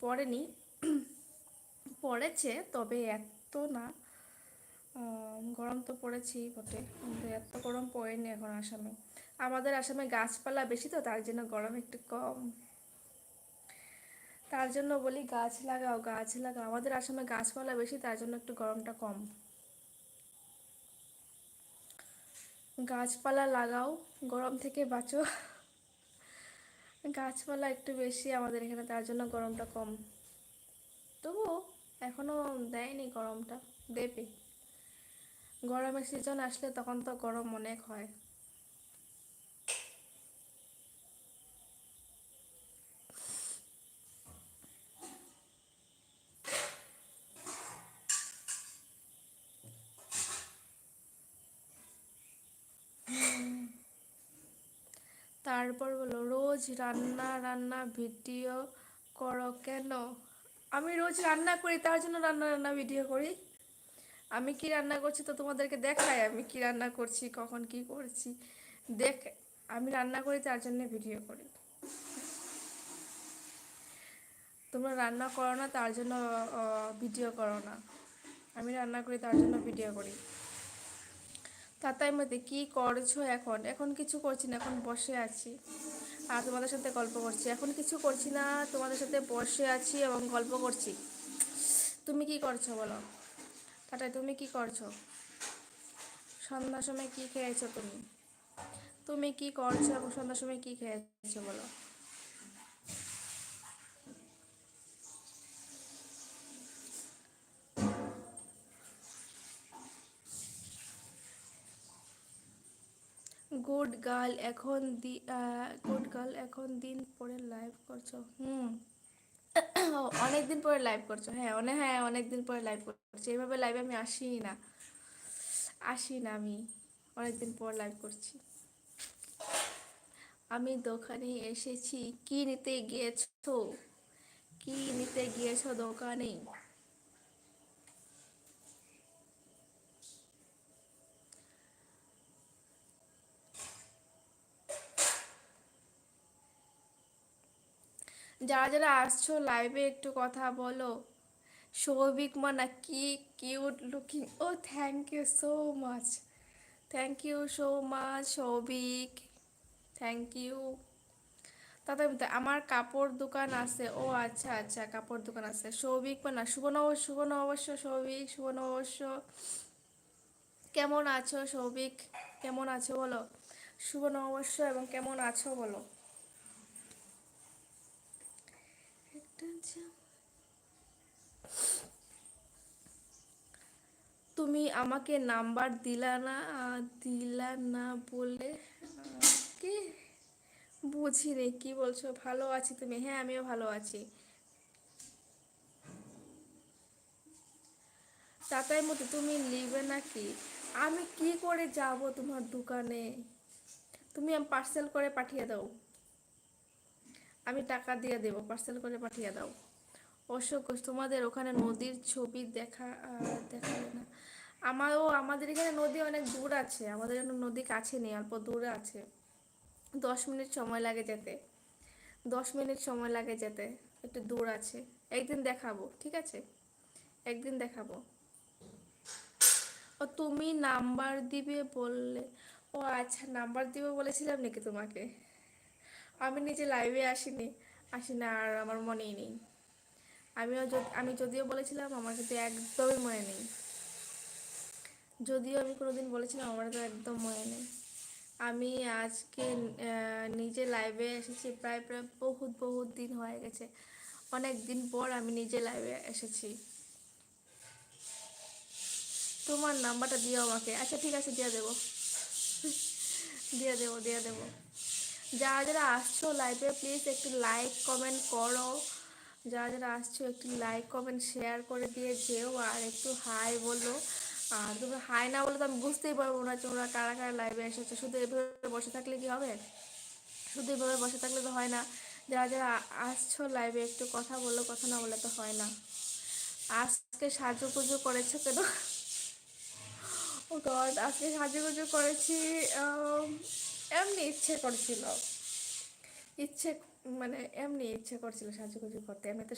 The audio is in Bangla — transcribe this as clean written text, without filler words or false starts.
পড়েনি, পড়েছে তবে এত না। গরম তো পড়েছেই বটে, কিন্তু এত গরম পড়েনি এখন আসামে। আমাদের আসামে গাছপালা বেশি তো, তার জন্য গরম একটু কম। তার জন্য বলি গাছ লাগাও, গাছ লাগাও। আমাদের আসামে গাছপালা বেশি, তার জন্য একটু গরমটা কম। গাছপালা লাগাও, গরম থেকে বাঁচো। গাছপালা একটু বেশি আমাদের এখানে, তার জন্য গরমটা কম। তবুও এখনো দেয়নি গরমটা, দেবে। গরমের সিজন আসলে তখন তো গরম অনেক হয়। তারপর বলো, রোজ রান্না রান্না ভিডিও করো কেন? আমি রোজ রান্না করি, তার জন্য রান্না রান্না ভিডিও করি। আমি কি রান্না করছি তো তোমাদেরকে দেখাই, আমি কি রান্না করছি, কখন কি করছি দেখ। আমি রান্না করি তার জন্য ভিডিও করি। তোমরা রান্না করো না তার জন্য ভিডিও করো না। আমি রান্না করি তার জন্য ভিডিও করি। তাতাই মধ্যে কি করছো এখন? এখন কিছু করছি না, এখন বসে আছি আর তোমাদের সাথে গল্প করছি। এখন কিছু করছি না, তোমাদের সাথে বসে আছি এবং গল্প করছি। তুমি কি করছো বলো? তাতাই তুমি কি করছো? সন্ধ্যার সময় কি খেয়েছো তুমি? তুমি কি করছো এবং সন্ধ্যার সময় কি খেয়েছো বলো? গুড গার্ল, এখন গুড গার্ল, এখন দিন পরে লাইভ করছো? অনেক দিন পরে লাইভ করছো? হ্যাঁ অনেক দিন পরে লাইভ করছি। এইভাবে লাইভে আমি আসি না আমি। অনেক দিন পর লাইভ করছি। আমি দোকানে এসেছি। কি নিতে গিয়েছো? কি নিতে গিয়েছো দোকানে? যারা যারা আসছো লাইভে একটু কথা বলো। সৌভিক মানা, কি কিউট লুকিং। ও thank you so much, thank you so much Souvik, thank you. তাতে আমার কাপড় দোকান আছে। ও আচ্ছা আচ্ছা, কাপড় দোকান আছে। সৌভিক মানা, শুভ নববর্ষ সৌভিক, শুভ নববর্ষ। কেমন আছো সৌভিক? কেমন আছো বলো? শুভ নববর্ষ এবং কেমন আছো বলো? তুমি আমাকে নাম্বার দিলা না বলে কি বুঝিনি কি বলছো। ভালো আছি, তুমি? হ্যাঁ আমিও ভালো আছি। তাতাই মতো তুমি নিবে নাকি? আমি কি করে যাব তোমার দোকানে? তুমি পার্সেল করে পাঠিয়ে দাও, আমি টাকা দিয়ে দেবো, পার্সেল করে পাঠিয়ে দাও। অশোক ঘোষ, তোমাদের ওখানে নদীর ছবি দেখালে না। আমাদের এখানে নদী অনেক দূর আছে, আমাদের এখানে নদী কাছে নেই, অল্প দূরে আছে। 10 মিনিট সময় লাগে যেতে, 10 মিনিট সময় লাগে যেতে। একটু দূর আছে। একদিন দেখাবো, ঠিক আছে? একদিন দেখাবো। ও তুমি নাম্বার দিবে বললে। ও আচ্ছা, নাম্বার দিবে বলেছিলাম নাকি তোমাকে? আমি নিজে লাইভে আসি না আর আমার মনেই নেই। আমি যদিও বলেছিলাম, আমার কিন্তু একদমই মনে নেই। যদিও আমি কোনোদিন বলেছিলাম, আমার তো একদম মনে নেই। আমি আজকে নিজে লাইভে এসেছি, প্রায় প্রায় বহুত বহুত দিন হয়ে গেছে। অনেক দিন পর আমি নিজে লাইভে এসেছি। তোমার নাম্বারটা দিও আমাকে। আচ্ছা ঠিক আছে, দিয়ে দেবো, দিয়ে দেবো। যারা যারা আসছো লাইভে প্লিজ একটু লাইক কমেন্ট করো। যারা যারা আসছো একটু লাইক কমেন্ট শেয়ার করে দিয়ে যেও, আর একটু হাই বলো। আর তোমরা হাই না বলে তো আমি বুঝতেই পারবো না তোমরা কারা কারা লাইভে এসেছো। শুধু এভাবে বসে থাকলে কি হবে? শুধু এভাবে বসে থাকলে তো হয় না। যারা যারা আসছো লাইভে একটু কথা বলো, কথা না বলে তো হয় না। আজকে সাজুগুজু করেছো কেন? ও গড, আজকে সাজুগুজু করেছি এমনি ইচ্ছে করছিল। ইচ্ছে মানে এমনি ইচ্ছে করছিল সাজুগুজু করতে, এমনি তো